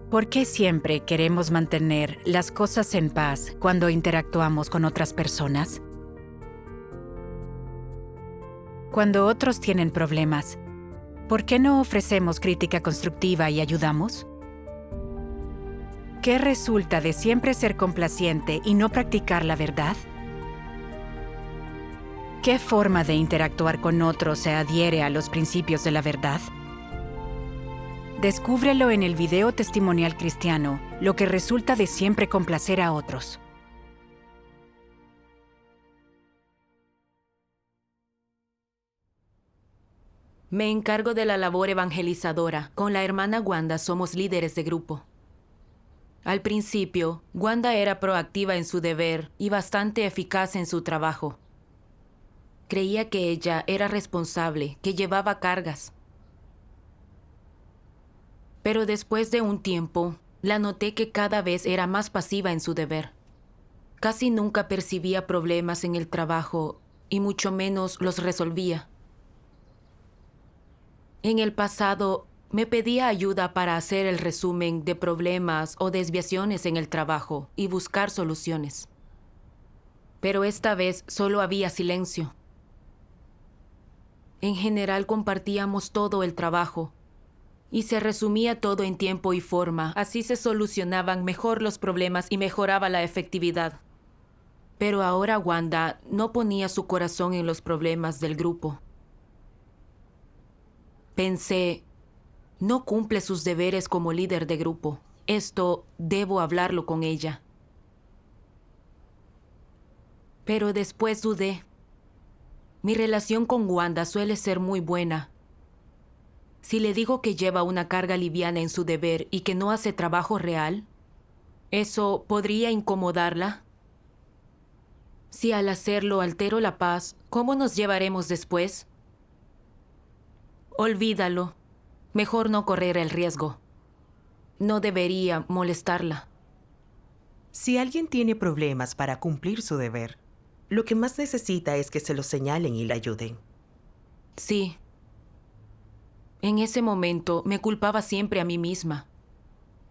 ¿Por qué siempre queremos mantener las cosas en paz cuando interactuamos con otras personas? Cuando otros tienen problemas, ¿por qué no ofrecemos crítica constructiva y ayudamos? ¿Qué resulta de siempre ser complaciente y no practicar la verdad? ¿Qué forma de interactuar con otros se adhiere a los principios de la verdad? Descúbrelo en el video testimonial cristiano, lo que resulta de siempre complacer a otros. Me encargo de la labor evangelizadora. Con la hermana Wanda somos líderes de grupo. Al principio, Wanda era proactiva en su deber y bastante eficaz en su trabajo. Creía que ella era responsable, que llevaba cargas. Pero después de un tiempo, la noté que cada vez era más pasiva en su deber. Casi nunca percibía problemas en el trabajo y mucho menos los resolvía. En el pasado, me pedía ayuda para hacer el resumen de problemas o desviaciones en el trabajo y buscar soluciones. Pero esta vez solo había silencio. En general compartíamos todo el trabajo y se resumía todo en tiempo y forma. Así se solucionaban mejor los problemas y mejoraba la efectividad. Pero ahora Wanda no ponía su corazón en los problemas del grupo. Pensé, no cumple sus deberes como líder de grupo. Esto debo hablarlo con ella. Pero después dudé. Mi relación con Wanda suele ser muy buena. Si le digo que lleva una carga liviana en su deber y que no hace trabajo real, ¿eso podría incomodarla? Si al hacerlo altero la paz, ¿cómo nos llevaremos después? Olvídalo. Mejor no correr el riesgo. No debería molestarla. Si alguien tiene problemas para cumplir su deber, lo que más necesita es que se lo señalen y le ayuden. Sí. En ese momento me culpaba siempre a mí misma.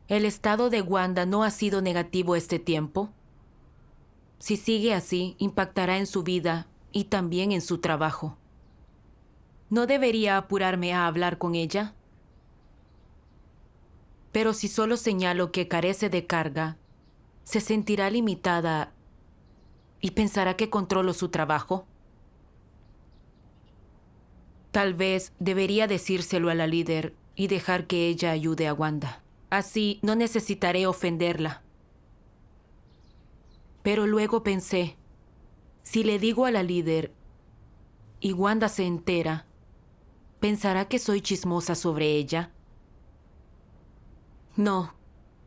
¿El estado de Wanda no ha sido negativo este tiempo? Si sigue así, impactará en su vida y también en su trabajo. ¿No debería apurarme a hablar con ella? Pero si solo señalo que carece de carga, se sentirá limitada y pensará que controlo su trabajo. Tal vez debería decírselo a la líder y dejar que ella ayude a Wanda. Así no necesitaré ofenderla. Pero luego pensé, si le digo a la líder y Wanda se entera, ¿pensará que soy chismosa sobre ella? No,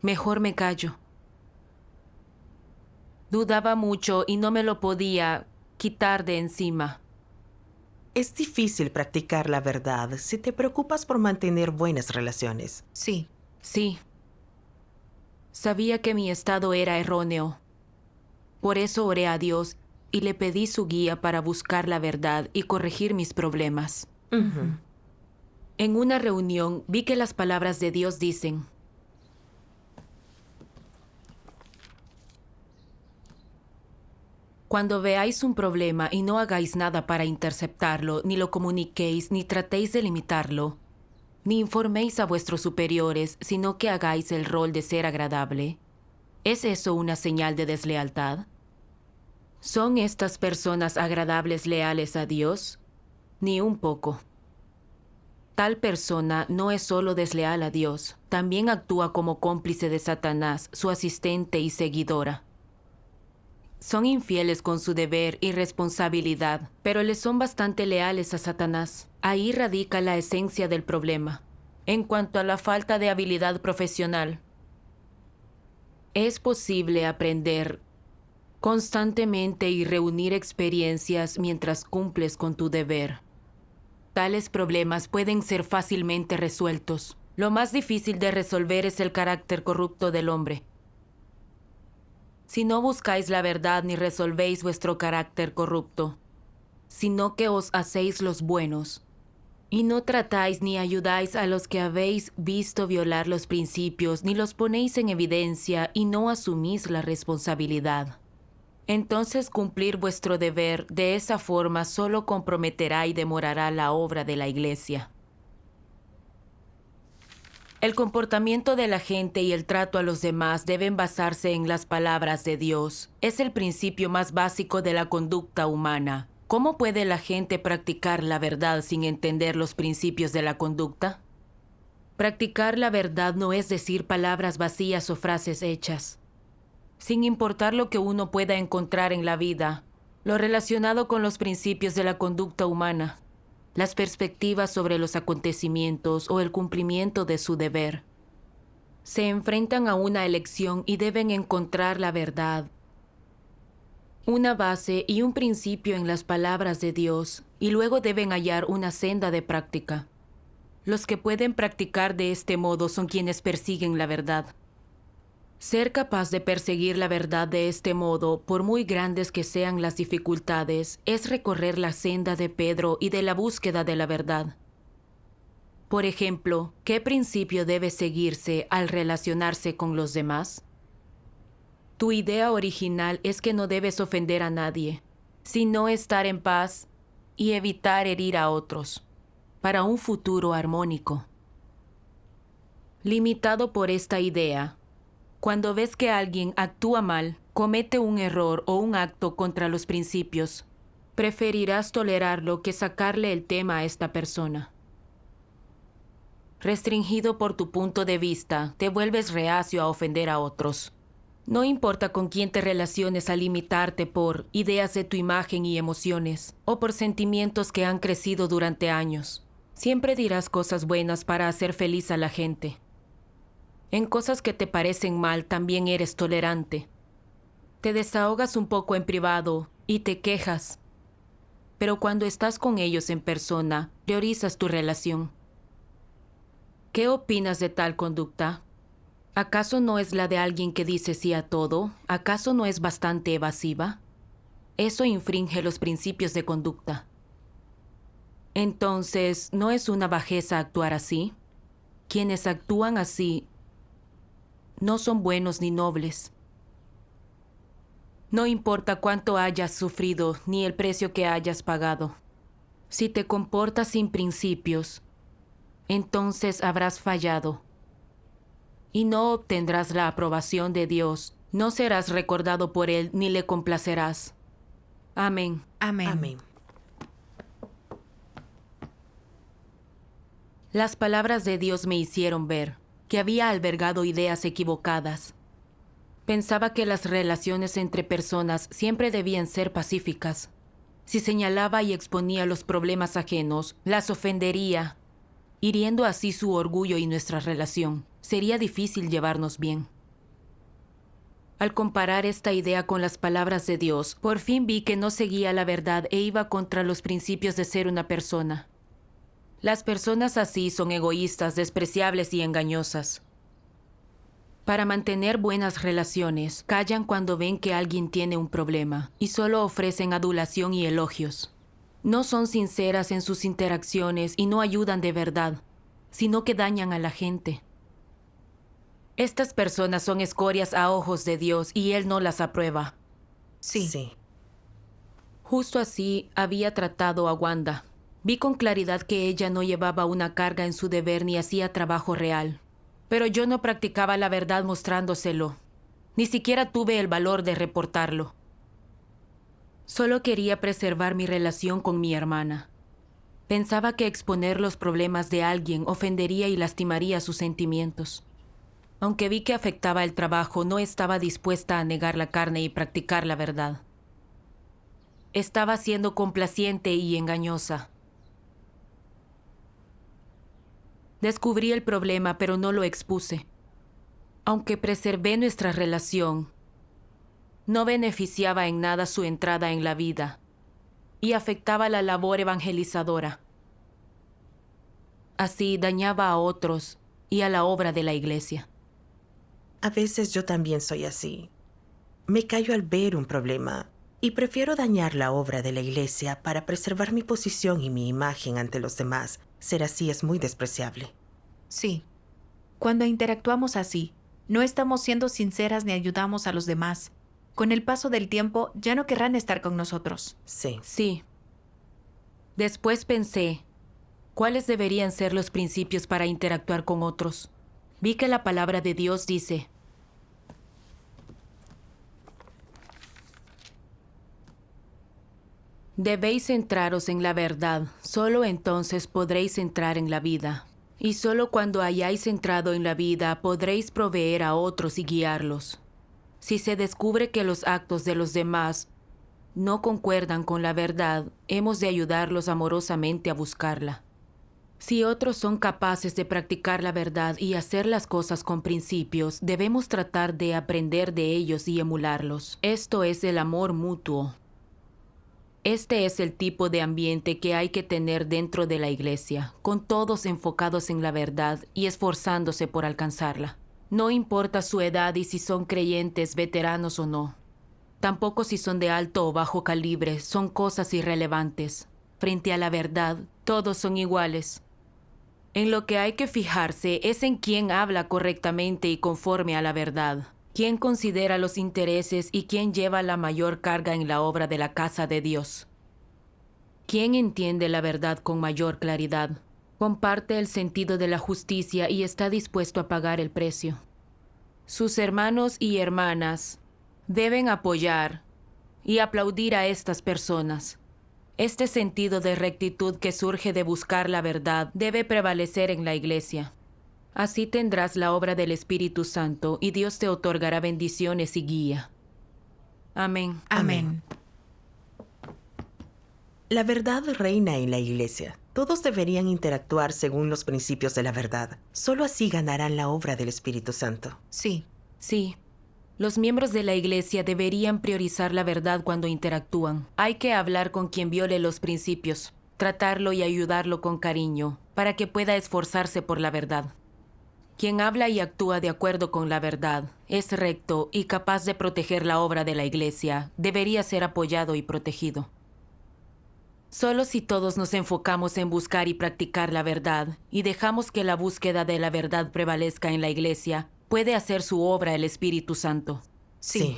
mejor me callo. Dudaba mucho y no me lo podía quitar de encima. Es difícil practicar la verdad si te preocupas por mantener buenas relaciones. Sí. Sabía que mi estado era erróneo. Por eso oré a Dios y le pedí su guía para buscar la verdad y corregir mis problemas. En una reunión vi que las palabras de Dios dicen: cuando veáis un problema y no hagáis nada para interceptarlo, ni lo comuniquéis, ni tratéis de limitarlo, ni informéis a vuestros superiores, sino que hagáis el rol de ser agradable, ¿es eso una señal de deslealtad? ¿Son estas personas agradables leales a Dios? Ni un poco. Tal persona no es solo desleal a Dios, también actúa como cómplice de Satanás, su asistente y seguidora. Son infieles con su deber y responsabilidad, pero le son bastante leales a Satanás. Ahí radica la esencia del problema. En cuanto a la falta de habilidad profesional, es posible aprender constantemente y reunir experiencias mientras cumples con tu deber. Tales problemas pueden ser fácilmente resueltos. Lo más difícil de resolver es el carácter corrupto del hombre. Si no buscáis la verdad ni resolvéis vuestro carácter corrupto, sino que os hacéis los buenos, Y no tratáis ni ayudáis a los que habéis visto violar los principios, ni los ponéis en evidencia y no asumís la responsabilidad. Entonces cumplir vuestro deber de esa forma solo comprometerá y demorará la obra de la Iglesia. El comportamiento de la gente y el trato a los demás deben basarse en las palabras de Dios. Es el principio más básico de la conducta humana. ¿Cómo puede la gente practicar la verdad sin entender los principios de la conducta? Practicar la verdad no es decir palabras vacías o frases hechas. Sin importar lo que uno pueda encontrar en la vida, lo relacionado con los principios de la conducta humana, las perspectivas sobre los acontecimientos o el cumplimiento de su deber, se enfrentan a una elección y deben encontrar la verdad, una base y un principio en las palabras de Dios, y luego deben hallar una senda de práctica. Los que pueden practicar de este modo son quienes persiguen la verdad. Ser capaz de perseguir la verdad de este modo, por muy grandes que sean las dificultades, es recorrer la senda de Pedro y de la búsqueda de la verdad. Por ejemplo, ¿qué principio debe seguirse al relacionarse con los demás? Tu idea original es que no debes ofender a nadie, sino estar en paz y evitar herir a otros, para un futuro armónico. Limitado por esta idea, cuando ves que alguien actúa mal, comete un error o un acto contra los principios, preferirás tolerarlo que sacarle el tema a esta persona. Restringido por tu punto de vista, te vuelves reacio a ofender a otros. No importa con quién te relaciones al limitarte por ideas de tu imagen y emociones, o por sentimientos que han crecido durante años. Siempre dirás cosas buenas para hacer feliz a la gente. En cosas que te parecen mal también eres tolerante. Te desahogas un poco en privado y te quejas. Pero cuando estás con ellos en persona, priorizas tu relación. ¿Qué opinas de tal conducta? ¿Acaso no es la de alguien que dice sí a todo? ¿Acaso no es bastante evasiva? Eso infringe los principios de conducta. Entonces, ¿no es una bajeza actuar así? Quienes actúan así no son buenos ni nobles. No importa cuánto hayas sufrido ni el precio que hayas pagado. Si te comportas sin principios, entonces habrás fallado. Y no obtendrás la aprobación de Dios. No serás recordado por Él ni le complacerás. Amén. Amén. Amén. Las palabras de Dios me hicieron ver que había albergado ideas equivocadas. Pensaba que las relaciones entre personas siempre debían ser pacíficas. Si señalaba y exponía los problemas ajenos, las ofendería, hiriendo así su orgullo y nuestra relación. Sería difícil llevarnos bien. Al comparar esta idea con las palabras de Dios, por fin vi que no seguía la verdad e iba contra los principios de ser una persona. Las personas así son egoístas, despreciables y engañosas. Para mantener buenas relaciones, callan cuando ven que alguien tiene un problema y solo ofrecen adulación y elogios. No son sinceras en sus interacciones y no ayudan de verdad, sino que dañan a la gente. Estas personas son escorias a ojos de Dios y Él no las aprueba. Sí. Justo así había tratado a Wanda. Vi con claridad que ella no llevaba una carga en su deber ni hacía trabajo real. Pero yo no practicaba la verdad mostrándoselo. Ni siquiera tuve el valor de reportarlo. Solo quería preservar mi relación con mi hermana. Pensaba que exponer los problemas de alguien ofendería y lastimaría sus sentimientos. Aunque vi que afectaba el trabajo, no estaba dispuesta a negar la carne y practicar la verdad. Estaba siendo complaciente y engañosa. Descubrí el problema, pero no lo expuse. Aunque preservé nuestra relación, no beneficiaba en nada su entrada en la vida y afectaba la labor evangelizadora. Así dañaba a otros y a la obra de la iglesia. A veces yo también soy así. Me callo al ver un problema y prefiero dañar la obra de la iglesia para preservar mi posición y mi imagen ante los demás Ser así es muy despreciable. Sí. Cuando interactuamos así, no estamos siendo sinceras ni ayudamos a los demás. Con el paso del tiempo, ya no querrán estar con nosotros. Sí. Sí. Después pensé, ¿cuáles deberían ser los principios para interactuar con otros? Vi que la palabra de Dios dice: debéis centraros en la verdad, solo entonces podréis entrar en la vida. Y solo cuando hayáis entrado en la vida podréis proveer a otros y guiarlos. Si se descubre que los actos de los demás no concuerdan con la verdad, hemos de ayudarlos amorosamente a buscarla. Si otros son capaces de practicar la verdad y hacer las cosas con principios, debemos tratar de aprender de ellos y emularlos. Esto es el amor mutuo. Este es el tipo de ambiente que hay que tener dentro de la iglesia, con todos enfocados en la verdad y esforzándose por alcanzarla. No importa su edad y si son creyentes, veteranos o no. Tampoco si son de alto o bajo calibre, son cosas irrelevantes. Frente a la verdad, todos son iguales. En lo que hay que fijarse es en quién habla correctamente y conforme a la verdad. ¿Quién considera los intereses y quién lleva la mayor carga en la obra de la casa de Dios? ¿Quién entiende la verdad con mayor claridad? Comparte el sentido de la justicia y está dispuesto a pagar el precio. Sus hermanos y hermanas deben apoyar y aplaudir a estas personas. Este sentido de rectitud que surge de buscar la verdad debe prevalecer en la iglesia. Así tendrás la obra del Espíritu Santo y Dios te otorgará bendiciones y guía. Amén. Amén. La verdad reina en la iglesia. Todos deberían interactuar según los principios de la verdad. Solo así ganarán la obra del Espíritu Santo. Sí. Sí. Los miembros de la iglesia deberían priorizar la verdad cuando interactúan. Hay que hablar con quien viole los principios, tratarlo y ayudarlo con cariño, para que pueda esforzarse por la verdad. Quien habla y actúa de acuerdo con la verdad, es recto y capaz de proteger la obra de la iglesia, debería ser apoyado y protegido. Solo si todos nos enfocamos en buscar y practicar la verdad y dejamos que la búsqueda de la verdad prevalezca en la iglesia, puede hacer su obra el Espíritu Santo. Sí.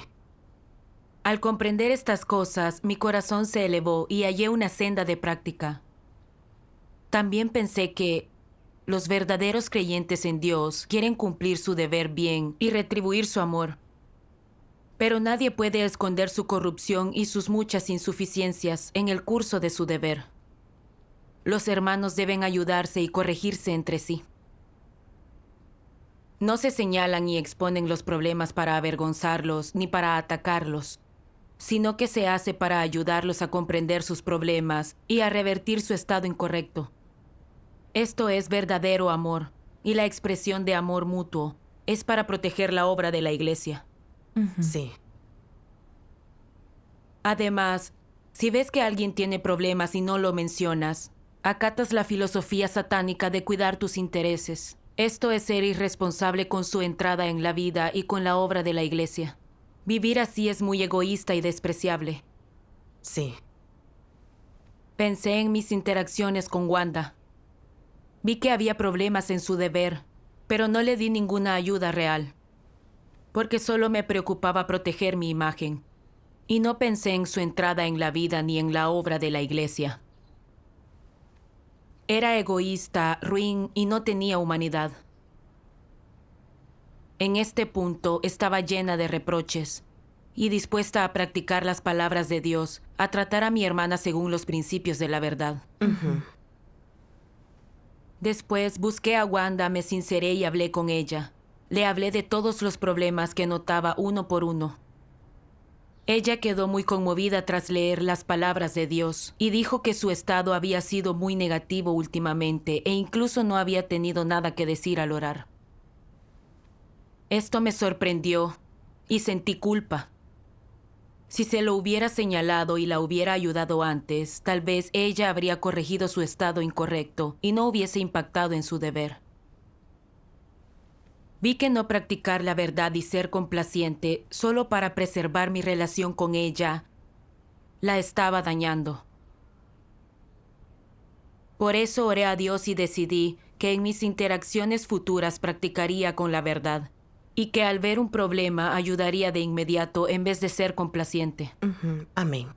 Al comprender estas cosas, mi corazón se elevó y hallé una senda de práctica. También pensé que los verdaderos creyentes en Dios quieren cumplir su deber bien y retribuir su amor. Pero nadie puede esconder su corrupción y sus muchas insuficiencias en el curso de su deber. Los hermanos deben ayudarse y corregirse entre sí. No se señalan y exponen los problemas para avergonzarlos ni para atacarlos, sino que se hace para ayudarlos a comprender sus problemas y a revertir su estado incorrecto. Esto es verdadero amor, y la expresión de amor mutuo es para proteger la obra de la iglesia. Sí. Además, si ves que alguien tiene problemas y no lo mencionas, acatas la filosofía satánica de cuidar tus intereses. Esto es ser irresponsable con su entrada en la vida y con la obra de la iglesia. Vivir así es muy egoísta y despreciable. Sí. Pensé en mis interacciones con Wanda. Vi que había problemas en su deber, pero no le di ninguna ayuda real, porque solo me preocupaba proteger mi imagen, y no pensé en su entrada en la vida ni en la obra de la iglesia. Era egoísta, ruin y no tenía humanidad. En este punto estaba llena de reproches y dispuesta a practicar las palabras de Dios, a tratar a mi hermana según los principios de la verdad. Después busqué a Wanda, me sinceré y hablé con ella. Le hablé de todos los problemas que notaba uno por uno. Ella quedó muy conmovida tras leer las palabras de Dios y dijo que su estado había sido muy negativo últimamente e incluso no había tenido nada que decir al orar. Esto me sorprendió y sentí culpa. Si se lo hubiera señalado y la hubiera ayudado antes, tal vez ella habría corregido su estado incorrecto y no hubiese impactado en su deber. Vi que no practicar la verdad y ser complaciente solo para preservar mi relación con ella la estaba dañando. Por eso oré a Dios y decidí que en mis interacciones futuras practicaría con la verdad y que al ver un problema ayudaría de inmediato en vez de ser complaciente. Amén.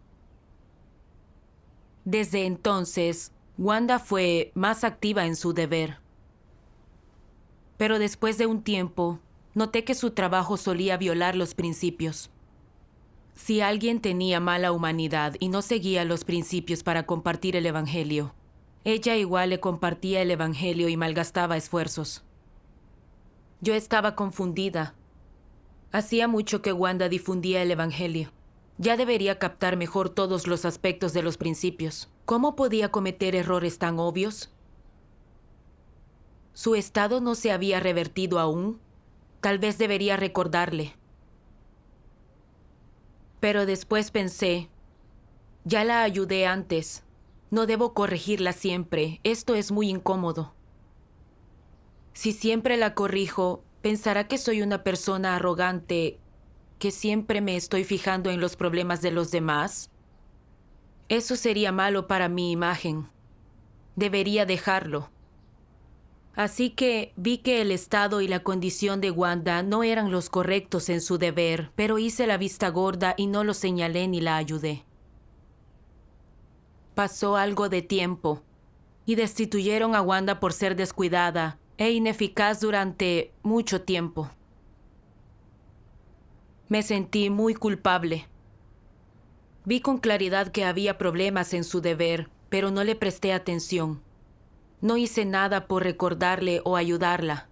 Desde entonces, Wanda fue más activa en su deber. Pero después de un tiempo, noté que su trabajo solía violar los principios. Si alguien tenía mala humanidad y no seguía los principios para compartir el Evangelio, ella igual le compartía el Evangelio y malgastaba esfuerzos. Yo estaba confundida. Hacía mucho que Wanda difundía el Evangelio. Ya debería captar mejor todos los aspectos de los principios. ¿Cómo podía cometer errores tan obvios? ¿Su estado no se había revertido aún? Tal vez debería recordarle. Pero después pensé, ya la ayudé antes. No debo corregirla siempre. Esto es muy incómodo. Si siempre la corrijo, pensará que soy una persona arrogante, que siempre me estoy fijando en los problemas de los demás. Eso sería malo para mi imagen. Debería dejarlo. Así que vi que el estado y la condición de Wanda no eran los correctos en su deber, pero hice la vista gorda y no lo señalé ni la ayudé. Pasó algo de tiempo y destituyeron a Wanda por ser descuidada e ineficaz durante mucho tiempo. Me sentí muy culpable. Vi con claridad que había problemas en su deber, pero no le presté atención. No hice nada por recordarle o ayudarla.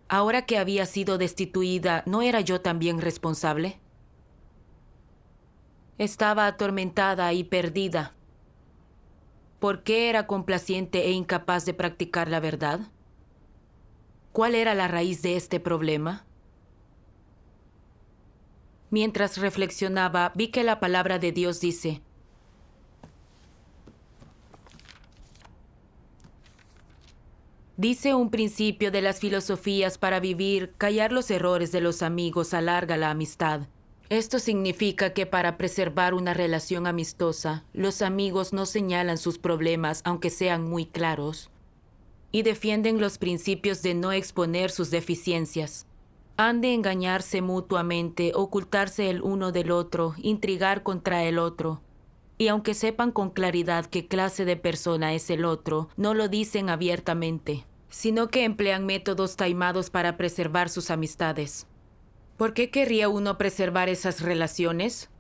Ahora que había sido destituida, ¿no era yo también responsable? Estaba atormentada y perdida. ¿Por qué era complaciente e incapaz de practicar la verdad? ¿Cuál era la raíz de este problema? Mientras reflexionaba, vi que la palabra de Dios dice: dice un principio de las filosofías para vivir, callar los errores de los amigos alarga la amistad. Esto significa que para preservar una relación amistosa, los amigos no señalan sus problemas aunque sean muy claros, y defienden los principios de no exponer sus deficiencias. Han de engañarse mutuamente, ocultarse el uno del otro, intrigar contra el otro. Y aunque sepan con claridad qué clase de persona es el otro, no lo dicen abiertamente, sino que emplean métodos taimados para preservar sus amistades. ¿Por qué querría uno preservar esas relaciones?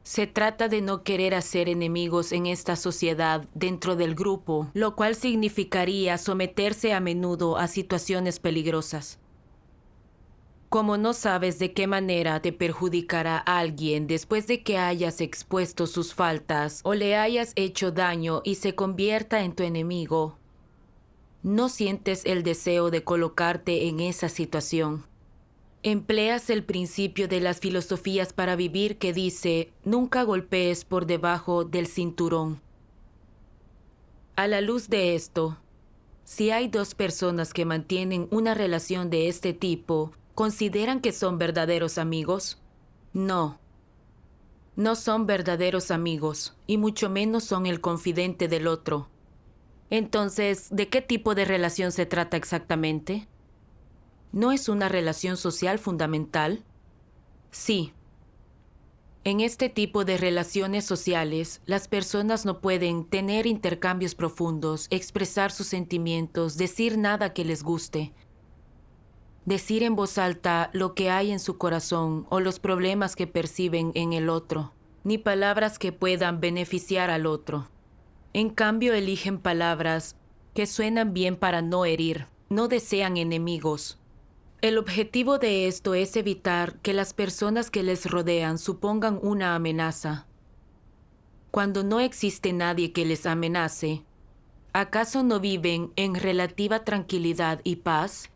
Se trata de no querer hacer enemigos en esta sociedad dentro del grupo, lo cual significaría someterse a menudo a situaciones peligrosas. Como no sabes de qué manera te perjudicará a alguien después de que hayas expuesto sus faltas o le hayas hecho daño y se convierta en tu enemigo, no sientes el deseo de colocarte en esa situación. Empleas el principio de las filosofías para vivir que dice: nunca golpees por debajo del cinturón. A la luz de esto, si hay dos personas que mantienen una relación de este tipo, ¿consideran que son verdaderos amigos? No. No son verdaderos amigos, y mucho menos son el confidente del otro. Entonces, ¿de qué tipo de relación se trata exactamente? ¿No es una relación social fundamental? Sí. En este tipo de relaciones sociales, las personas no pueden tener intercambios profundos, expresar sus sentimientos, decir nada que les guste, decir en voz alta lo que hay en su corazón o los problemas que perciben en el otro, ni palabras que puedan beneficiar al otro. En cambio, eligen palabras que suenan bien para no herir, no desean enemigos. El objetivo de esto es evitar que las personas que les rodean supongan una amenaza. Cuando no existe nadie que les amenace, ¿acaso no viven en relativa tranquilidad y paz?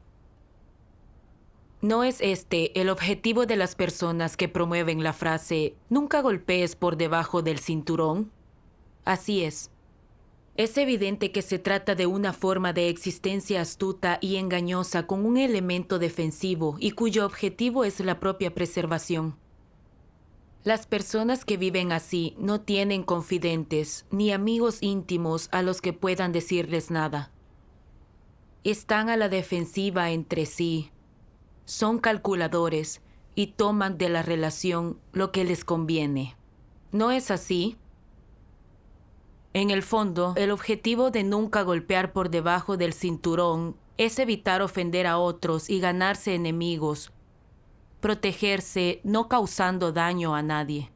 ¿No es este el objetivo de las personas que promueven la frase «nunca golpees por debajo del cinturón»? Así es. Es evidente que se trata de una forma de existencia astuta y engañosa con un elemento defensivo y cuyo objetivo es la propia preservación. Las personas que viven así no tienen confidentes ni amigos íntimos a los que puedan decirles nada. Están a la defensiva entre sí, son calculadores y toman de la relación lo que les conviene. ¿No es así? En el fondo, el objetivo de nunca golpear por debajo del cinturón es evitar ofender a otros y ganarse enemigos, protegerse no causando daño a nadie.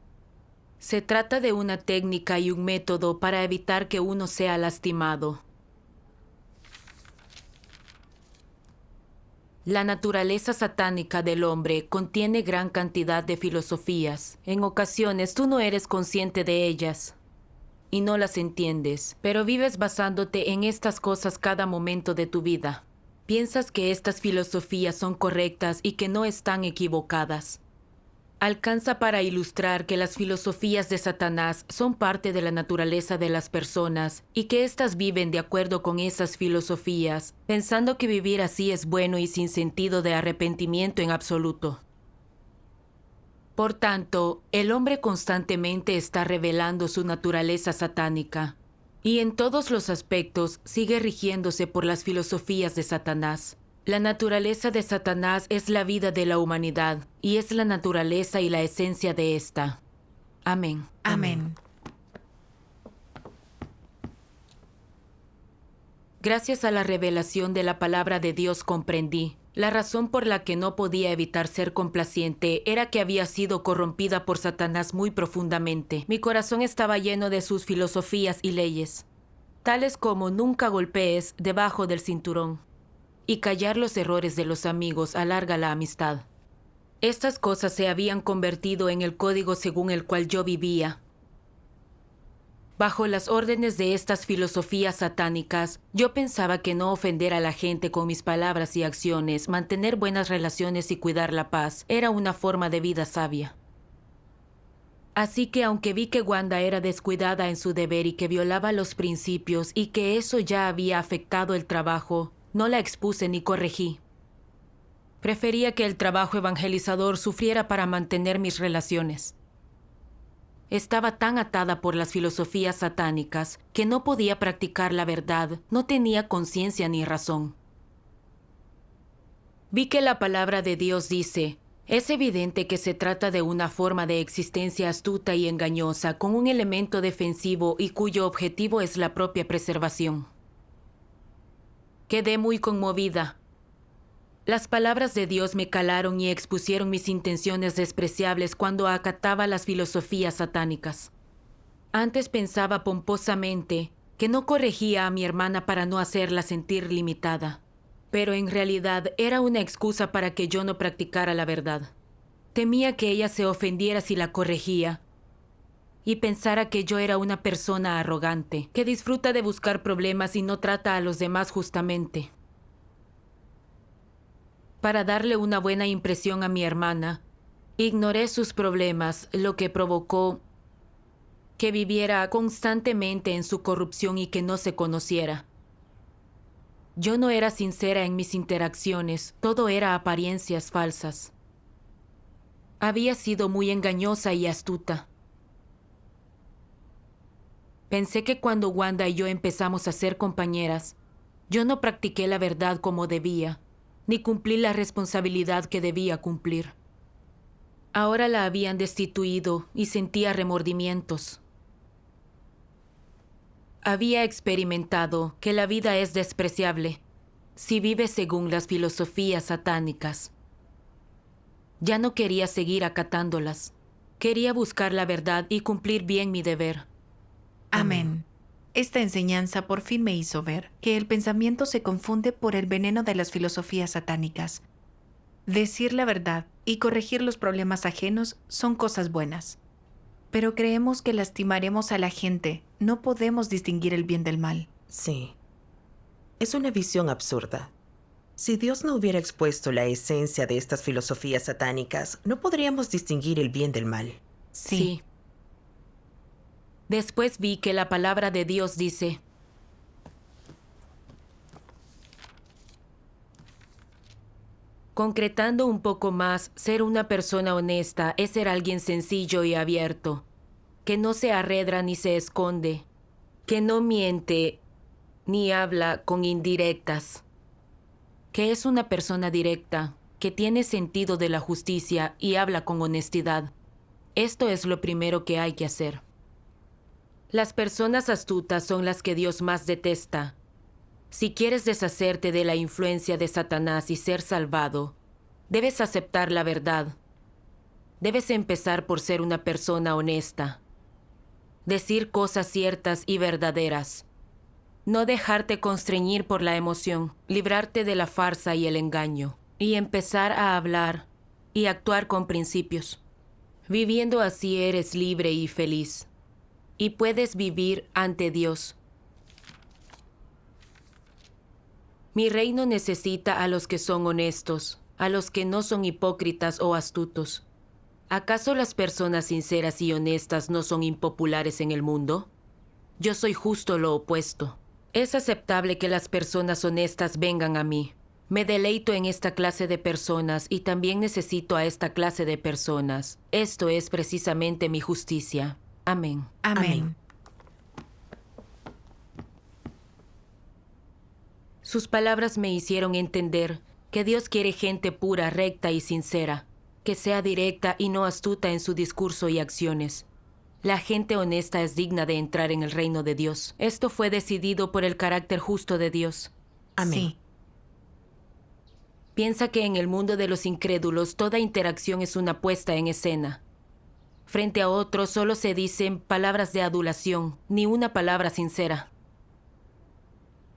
Se trata de una técnica y un método para evitar que uno sea lastimado. La naturaleza satánica del hombre contiene gran cantidad de filosofías. En ocasiones tú no eres consciente de ellas y no las entiendes, pero vives basándote en estas cosas cada momento de tu vida. Piensas que estas filosofías son correctas y que no están equivocadas. Alcanza para ilustrar que las filosofías de Satanás son parte de la naturaleza de las personas y que éstas viven de acuerdo con esas filosofías, pensando que vivir así es bueno y sin sentido de arrepentimiento en absoluto. Por tanto, el hombre constantemente está revelando su naturaleza satánica y en todos los aspectos sigue rigiéndose por las filosofías de Satanás. La naturaleza de Satanás es la vida de la humanidad y es la naturaleza y la esencia de esta. Amén. Amén. Gracias a la revelación de la palabra de Dios comprendí. La razón por la que no podía evitar ser complaciente era que había sido corrompida por Satanás muy profundamente. Mi corazón estaba lleno de sus filosofías y leyes, tales como nunca golpees debajo del cinturón y callar los errores de los amigos alarga la amistad. Estas cosas se habían convertido en el código según el cual yo vivía. Bajo las órdenes de estas filosofías satánicas, yo pensaba que no ofender a la gente con mis palabras y acciones, mantener buenas relaciones y cuidar la paz, era una forma de vida sabia. Así que aunque vi que Wanda era descuidada en su deber y que violaba los principios y que eso ya había afectado el trabajo, no la expuse ni corregí. Prefería que el trabajo evangelizador sufriera para mantener mis relaciones. Estaba tan atada por las filosofías satánicas que no podía practicar la verdad, no tenía conciencia ni razón. Vi que la palabra de Dios dice: es evidente que se trata de una forma de existencia astuta y engañosa con un elemento defensivo y cuyo objetivo es la propia preservación. Quedé muy conmovida. Las palabras de Dios me calaron y expusieron mis intenciones despreciables cuando acataba las filosofías satánicas. Antes pensaba pomposamente que no corregía a mi hermana para no hacerla sentir limitada, pero en realidad era una excusa para que yo no practicara la verdad. Temía que ella se ofendiera si la corregía y pensara que yo era una persona arrogante, que disfruta de buscar problemas y no trata a los demás justamente. Para darle una buena impresión a mi hermana, ignoré sus problemas, lo que provocó que viviera constantemente en su corrupción y que no se conociera. Yo no era sincera en mis interacciones, todo era apariencias falsas. Había sido muy engañosa y astuta. Pensé que cuando Wanda y yo empezamos a ser compañeras, yo no practiqué la verdad como debía, ni cumplí la responsabilidad que debía cumplir. Ahora la habían destituido y sentía remordimientos. Había experimentado que la vida es despreciable si vives según las filosofías satánicas. Ya no quería seguir acatándolas. Quería buscar la verdad y cumplir bien mi deber. Amén. Esta enseñanza por fin me hizo ver que el pensamiento se confunde por el veneno de las filosofías satánicas. Decir la verdad y corregir los problemas ajenos son cosas buenas. Pero creemos que lastimaremos a la gente. No podemos distinguir el bien del mal. Sí. Es una visión absurda. Si Dios no hubiera expuesto la esencia de estas filosofías satánicas, no podríamos distinguir el bien del mal. Sí. Después vi que la palabra de Dios dice: Concretando un poco más, ser una persona honesta es ser alguien sencillo y abierto, que no se arredra ni se esconde, que no miente ni habla con indirectas, que es una persona directa, que tiene sentido de la justicia y habla con honestidad. Esto es lo primero que hay que hacer. Las personas astutas son las que Dios más detesta. Si quieres deshacerte de la influencia de Satanás y ser salvado, debes aceptar la verdad. Debes empezar por ser una persona honesta. Decir cosas ciertas y verdaderas. No dejarte constreñir por la emoción, librarte de la farsa y el engaño, y empezar a hablar y actuar con principios. Viviendo así eres libre y feliz, y puedes vivir ante Dios. Mi reino necesita a los que son honestos, a los que no son hipócritas o astutos. ¿Acaso las personas sinceras y honestas no son impopulares en el mundo? Yo soy justo lo opuesto. Es aceptable que las personas honestas vengan a mí. Me deleito en esta clase de personas y también necesito a esta clase de personas. Esto es precisamente mi justicia. Amén. Amén. Sus palabras me hicieron entender que Dios quiere gente pura, recta y sincera, que sea directa y no astuta en su discurso y acciones. La gente honesta es digna de entrar en el reino de Dios. Esto fue decidido por el carácter justo de Dios. Amén. Sí. Piensa que en el mundo de los incrédulos toda interacción es una puesta en escena. Frente a otros solo se dicen palabras de adulación, ni una palabra sincera.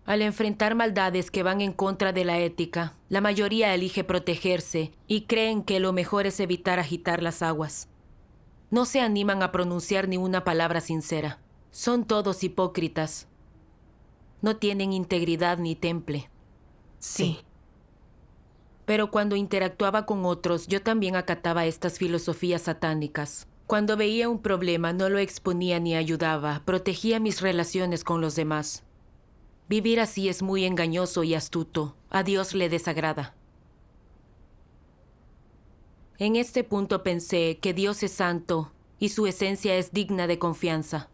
Al enfrentar maldades que van en contra de la ética, la mayoría elige protegerse y creen que lo mejor es evitar agitar las aguas. No se animan a pronunciar ni una palabra sincera. Son todos hipócritas. No tienen integridad ni temple. Sí. Pero cuando interactuaba con otros, yo también acataba estas filosofías satánicas. Cuando veía un problema, no lo exponía ni ayudaba, protegía mis relaciones con los demás. Vivir así es muy engañoso y astuto. A Dios le desagrada. En este punto pensé que Dios es santo y su esencia es digna de confianza.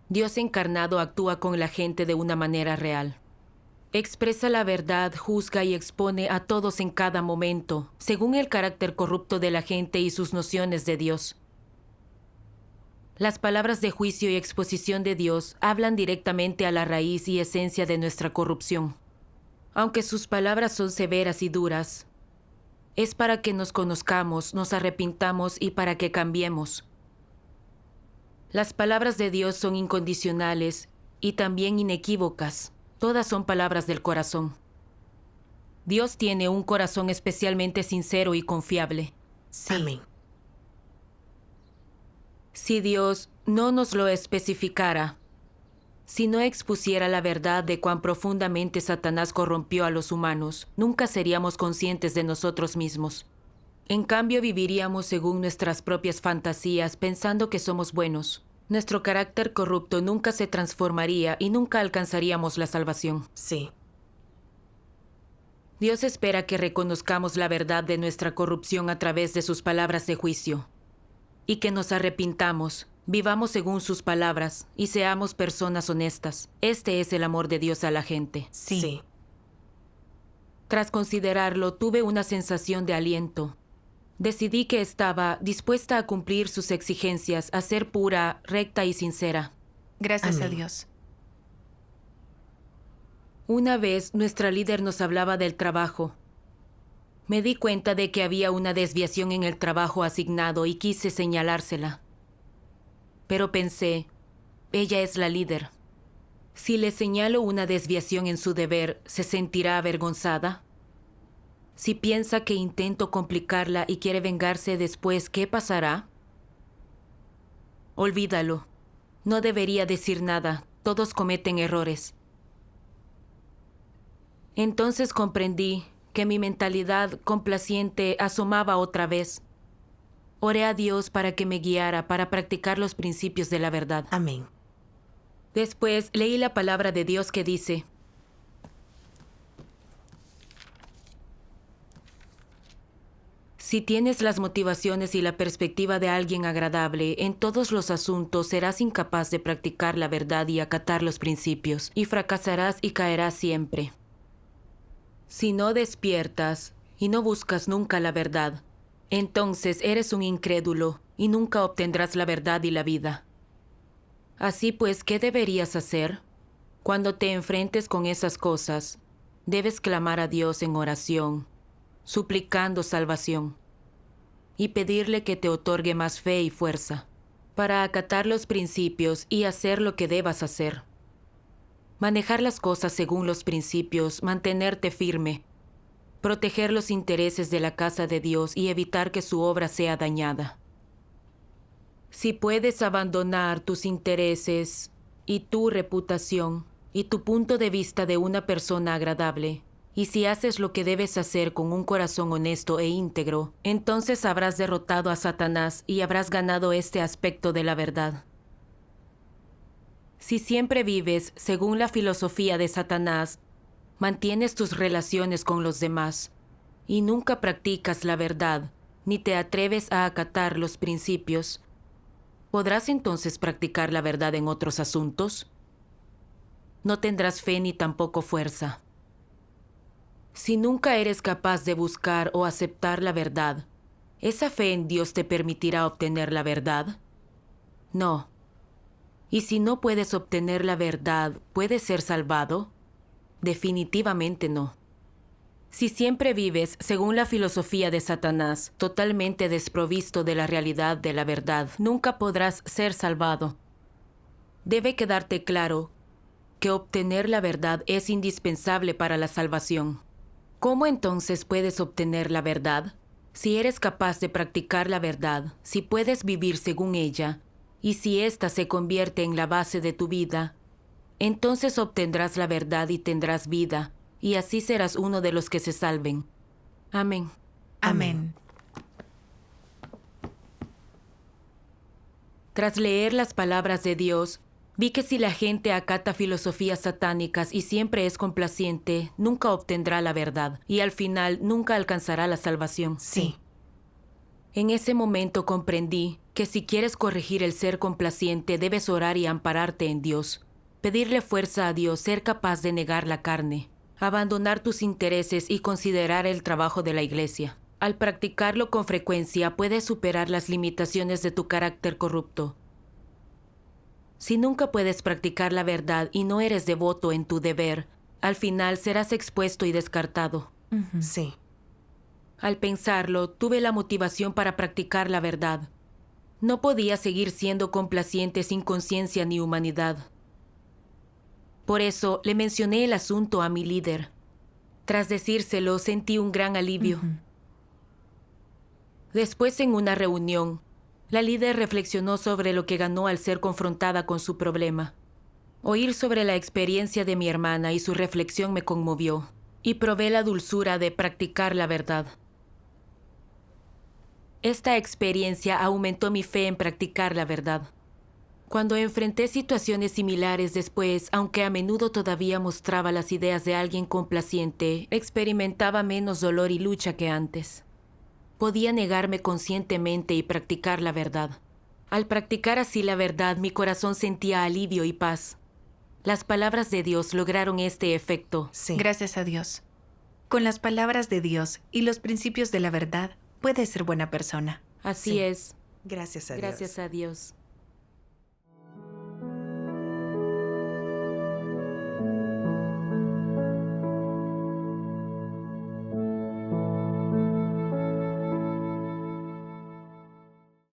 Dios encarnado actúa con la gente de una manera real. Expresa la verdad, juzga y expone a todos en cada momento, según el carácter corrupto de la gente y sus nociones de Dios. Las palabras de juicio y exposición de Dios hablan directamente a la raíz y esencia de nuestra corrupción. Aunque sus palabras son severas y duras, es para que nos conozcamos, nos arrepintamos y para que cambiemos. Las palabras de Dios son incondicionales y también inequívocas. Todas son palabras del corazón. Dios tiene un corazón especialmente sincero y confiable. Sí. Amén. Si Dios no nos lo especificara, si no expusiera la verdad de cuán profundamente Satanás corrompió a los humanos, nunca seríamos conscientes de nosotros mismos. En cambio, viviríamos según nuestras propias fantasías, pensando que somos buenos. Nuestro carácter corrupto nunca se transformaría y nunca alcanzaríamos la salvación. Sí. Dios espera que reconozcamos la verdad de nuestra corrupción a través de sus palabras de juicio y que nos arrepintamos, vivamos según sus palabras y seamos personas honestas. Este es el amor de Dios a la gente. Sí. Tras considerarlo, tuve una sensación de aliento. Decidí que estaba dispuesta a cumplir sus exigencias, a ser pura, recta y sincera. Gracias Amén. a Dios. Una vez, nuestra líder nos hablaba del trabajo. Me di cuenta de que había una desviación en el trabajo asignado y quise señalársela. Pero pensé, ella es la líder. Si le señalo una desviación en su deber, ¿se sentirá avergonzada? Si piensa que intento complicarla y quiere vengarse después, ¿qué pasará? Olvídalo. No debería decir nada. Todos cometen errores. Entonces comprendí que mi mentalidad complaciente asomaba otra vez. Oré a Dios para que me guiara para practicar los principios de la verdad. Amén. Después leí la palabra de Dios que dice: Si tienes las motivaciones y la perspectiva de alguien agradable, en todos los asuntos serás incapaz de practicar la verdad y acatar los principios, y fracasarás y caerás siempre. Si no despiertas y no buscas nunca la verdad, entonces eres un incrédulo y nunca obtendrás la verdad y la vida. Así pues, ¿qué deberías hacer? Cuando te enfrentes con esas cosas, debes clamar a Dios en oración, suplicando salvación, y pedirle que te otorgue más fe y fuerza, para acatar los principios y hacer lo que debas hacer. Manejar las cosas según los principios, mantenerte firme, proteger los intereses de la casa de Dios y evitar que su obra sea dañada. Si puedes abandonar tus intereses y tu reputación y tu punto de vista de una persona agradable, y si haces lo que debes hacer con un corazón honesto e íntegro, entonces habrás derrotado a Satanás y habrás ganado este aspecto de la verdad. Si siempre vives según la filosofía de Satanás, mantienes tus relaciones con los demás y nunca practicas la verdad, ni te atreves a acatar los principios, ¿podrás entonces practicar la verdad en otros asuntos? No tendrás fe ni tampoco fuerza. Si nunca eres capaz de buscar o aceptar la verdad, ¿esa fe en Dios te permitirá obtener la verdad? No. Y si no puedes obtener la verdad, ¿puedes ser salvado? Definitivamente no. Si siempre vives según la filosofía de Satanás, totalmente desprovisto de la realidad de la verdad, nunca podrás ser salvado. Debe quedarte claro que obtener la verdad es indispensable para la salvación. ¿Cómo entonces puedes obtener la verdad? Si eres capaz de practicar la verdad, si puedes vivir según ella, y si ésta se convierte en la base de tu vida, entonces obtendrás la verdad y tendrás vida, y así serás uno de los que se salven. Amén. Amén. Tras leer las palabras de Dios, vi que si la gente acata filosofías satánicas y siempre es complaciente, nunca obtendrá la verdad, y al final nunca alcanzará la salvación. Sí. En ese momento comprendí que si quieres corregir el ser complaciente, debes orar y ampararte en Dios. Pedirle fuerza a Dios, ser capaz de negar la carne, abandonar tus intereses y considerar el trabajo de la iglesia. Al practicarlo con frecuencia, puedes superar las limitaciones de tu carácter corrupto. Si nunca puedes practicar la verdad y no eres devoto en tu deber, al final serás expuesto y descartado. Sí. Al pensarlo, tuve la motivación para practicar la verdad. No podía seguir siendo complaciente sin conciencia ni humanidad. Por eso le mencioné el asunto a mi líder. Tras decírselo, sentí un gran alivio. Después, en una reunión, la líder reflexionó sobre lo que ganó al ser confrontada con su problema. Oír sobre la experiencia de mi hermana y su reflexión me conmovió, y probé la dulzura de practicar la verdad. Esta experiencia aumentó mi fe en practicar la verdad. Cuando enfrenté situaciones similares después, aunque a menudo todavía mostraba las ideas de alguien complaciente, experimentaba menos dolor y lucha que antes. Podía negarme conscientemente y practicar la verdad. Al practicar así la verdad, mi corazón sentía alivio y paz. Las palabras de Dios lograron este efecto. Sí. Gracias a Dios. Con las palabras de Dios y los principios de la verdad, puedes ser buena persona. Así Sí. es. Gracias a Dios. Gracias a Dios.